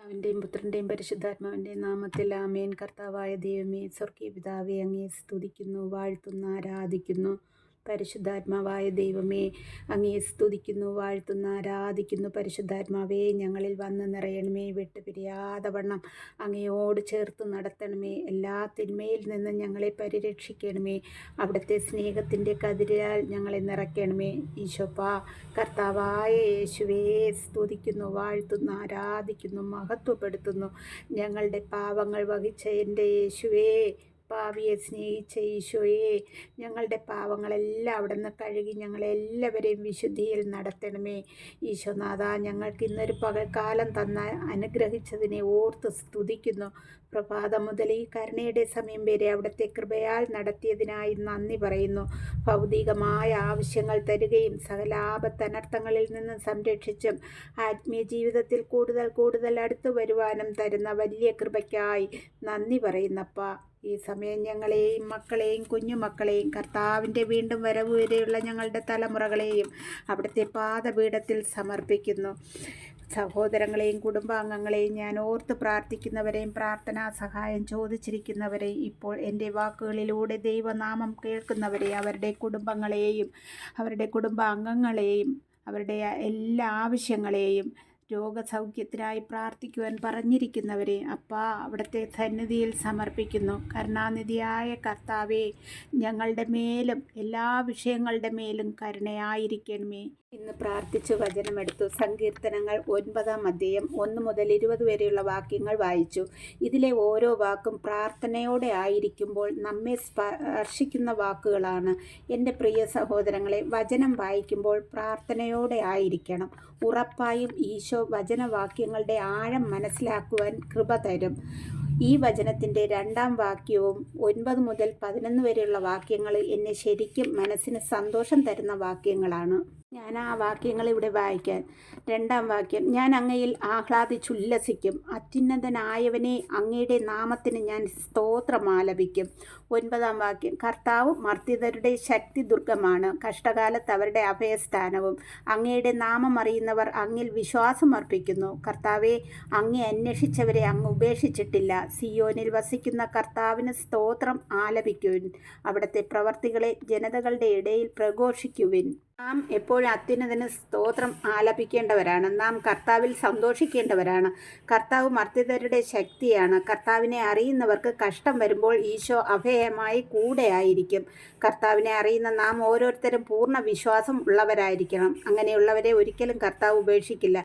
പിതാവിൻ്റെയും പുത്രൻ്റെയും പരിശുദ്ധാത്മാവിൻ്റെയും നാമത്തിൽ ആമേൻ. കർത്താവായ ദൈവമേ, സ്വർഗീയ പിതാവേ, അങ്ങയെ സ്തുതിക്കുന്നു, വാഴ്ത്തുന്നു, ആരാധിക്കുന്നു. പരിശുദ്ധാത്മാവായ ദൈവമേ, അങ്ങയെ സ്തുതിക്കുന്നു, വാഴ്ത്തുന്നു, ആരാധിക്കുന്നു. പരിശുദ്ധാത്മാവേ, ഞങ്ങളിൽ വന്ന് നിറയണമേ. വിട്ടുപിരിയാതെ വണ്ണം അങ്ങയോട് ചേർത്ത് നടത്തണമേ. എല്ലാ തിന്മയിൽ നിന്നും ഞങ്ങളെ പരിരക്ഷിക്കണമേ. അവിടുത്തെ സ്നേഹത്തിൻ്റെ കതിരാൽ ഞങ്ങളെ നിറയ്ക്കണമേ. ഈശോപ്പാ, കർത്താവായ യേശുവേ, സ്തുതിക്കുന്നു, വാഴ്ത്തുന്നു, ആരാധിക്കുന്നു, മഹത്വപ്പെടുത്തുന്നു. ഞങ്ങളുടെ പാവങ്ങൾ വഹിച്ച എൻ്റെ യേശുവേ, പാവിയെ സ്നേഹിച്ച ഈശോയെ, ഞങ്ങളുടെ പാവങ്ങളെല്ലാം അവിടെ നിന്ന് കഴുകി ഞങ്ങളെല്ലാവരെയും വിശുദ്ധിയിൽ നടത്തണമേ. ഈശോനാഥ, ഞങ്ങൾക്ക് ഇന്നൊരു പകൽക്കാലം തന്ന അനുഗ്രഹിച്ചതിനെ ഓർത്ത് സ്തുതിക്കുന്നു. പ്രഭാതം മുതൽ ഈ കരുണയുടെ സമയം വരെ അവിടുത്തെ കൃപയാൽ നടത്തിയതിനായി നന്ദി പറയുന്നു. ഭൗതികമായ ആവശ്യങ്ങൾ തരുകയും സകല ആപത്തനർത്ഥങ്ങളിൽ നിന്നും സംരക്ഷിച്ചും ആത്മീയ ജീവിതത്തിൽ കൂടുതൽ കൂടുതൽ അടുത്തു വരുവാനും തരുന്ന വലിയ കൃപയ്ക്കായി നന്ദി പറയുന്നപ്പ. ഈ സമയം ഞങ്ങളെയും മക്കളെയും കുഞ്ഞുമക്കളെയും കർത്താവിൻ്റെ വീണ്ടും വരവ് വരെയുള്ള ഞങ്ങളുടെ തലമുറകളെയും അവിടുത്തെ പാദപീഠത്തിൽ സമർപ്പിക്കുന്നു. സഹോദരങ്ങളെയും കുടുംബാംഗങ്ങളെയും ഞാൻ ഓർത്ത് പ്രാർത്ഥിക്കുന്നവരെയും പ്രാർത്ഥനാ സഹായം ചോദിച്ചിരിക്കുന്നവരെയും ഇപ്പോൾ എൻ്റെ വാക്കുകളിലൂടെ ദൈവനാമം കേൾക്കുന്നവരെയും അവരുടെ കുടുംബങ്ങളെയും അവരുടെ കുടുംബാംഗങ്ങളെയും അവരുടെ എല്ലാ ആവശ്യങ്ങളെയും രോഗസൗഖ്യത്തിനായി പ്രാർത്ഥിക്കുവാൻ പറഞ്ഞിരിക്കുന്നവരെ അപ്പാ അവിടുത്തെ സന്നിധിയിൽ സമർപ്പിക്കുന്നു. കരുണാനിധിയായ കർത്താവേ, ഞങ്ങളുടെ മേലും എല്ലാ വിഷയങ്ങളുടെ മേലും കരുണയായിരിക്കണമേ. ഇന്ന് പ്രാർത്ഥിച്ച് വചനമെടുത്തു. സങ്കീർത്തനങ്ങൾ 9-ാം അധ്യായം 1 മുതൽ 20 വരെയുള്ള വാക്യങ്ങൾ വായിച്ചു. ഇതിലെ ഓരോ വാക്കും പ്രാർത്ഥനയോടെ ആയിരിക്കുമ്പോൾ നമ്മെ സ്പർശിക്കുന്ന വാക്കുകളാണ്. എൻ്റെ പ്രിയ സഹോദരങ്ങളെ, വചനം വായിക്കുമ്പോൾ പ്രാർത്ഥനയോടെ ആയിരിക്കണം. ഉറപ്പായും ഈശോ വചനവാക്യങ്ങളുടെ ആഴം മനസ്സിലാക്കുവാൻ കൃപ തരും. ഈ വചനത്തിൻ്റെ 2-ാം വാക്യവും 9 മുതൽ 11 വരെയുള്ള വാക്യങ്ങൾ എന്നെ ശരിക്കും മനസ്സിന് സന്തോഷം തരുന്ന വാക്യങ്ങളാണ്. ഞാൻ ആ വാക്യങ്ങൾ ഇവിടെ വായിക്കാൻ. 2-ാം വാക്യം: ഞാൻ അങ്ങയിൽ ആഹ്ലാദിച്ചുല്ലസിക്കും, അത്യുന്നതനായവനെ, അങ്ങയുടെ നാമത്തിന് ഞാൻ സ്തോത്രം ആലപിക്കും. 9-ാം വാക്യം: കർത്താവ് മർത്യതരുടെ ശക്തി ദുർഗമാണ്, കഷ്ടകാലത്ത് അവരുടെ അഭയസ്ഥാനവും. അങ്ങയുടെ നാമം അറിയുന്നവർ അങ്ങിൽ വിശ്വാസം അർപ്പിക്കുന്നു. കർത്താവെ, അങ്ങേ അന്വേഷിച്ചവരെ അങ്ങ് ഉപേക്ഷിച്ചിട്ടില്ല. സിയോനിൽ വസിക്കുന്ന കർത്താവിന് സ്തോത്രം ആലപിക്കുവിൻ. അവിടുത്തെ പ്രവർത്തികളെ ജനതകളുടെ ഇടയിൽ പ്രഘോഷിക്കുവിൻ. നാം എപ്പോഴും അത്യുന്നതന് സ്തോത്രം ആലപിക്കേണ്ടവരാണ്. നാം കർത്താവിൽ സന്തോഷിക്കേണ്ടവരാണ്. കർത്താവ് മർത്യതരുടെ ശക്തിയാണ്. കർത്താവിനെ അറിയുന്നവർക്ക് കഷ്ടം വരുമ്പോൾ ഈശോ അഭയമായി കൂടെ ആയിരിക്കും. കർത്താവിനെ അറിയുന്ന നാം ഓരോരുത്തരും പൂർണ്ണ വിശ്വാസം ഉള്ളവരായിരിക്കണം. അങ്ങനെയുള്ളവരെ ഒരിക്കലും കർത്താവ് ഉപേക്ഷിക്കില്ല.